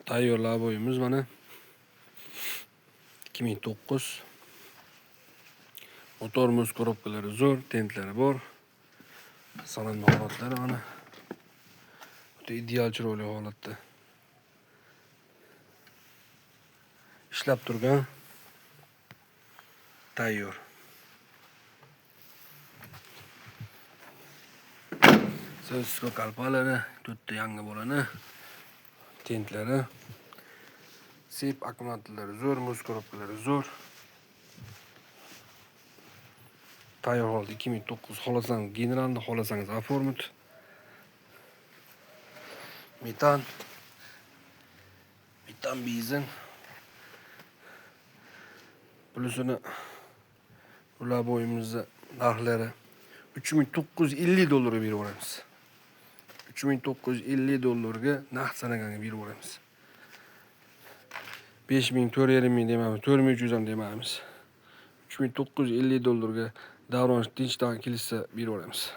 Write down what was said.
Tayyor laboyimiz mana 2009. Motor muz korobkalari zo'r, tentlari bor. Salon holatlari mana. Juda ideal chiroyli holatda. Ishlab turgan tayyor. So'zsiz kalpalari, 4 ta yangi bo'lani, tentlari, sep akkumulyatorlari zo'r, muz korobkalari zo'r. Tayyor holda 2009 xolasangiz generalni, xolasangiz oformit. Metan benzin. Plusini laboyimizda narxlari $3950 berib yuboramiz. $3950 naqd sanaganga berib yuboramiz. 5000, 4500 demaymiz, 4300 ham demaymiz. $3950 davron tinchdan kelsa berib yuboramiz.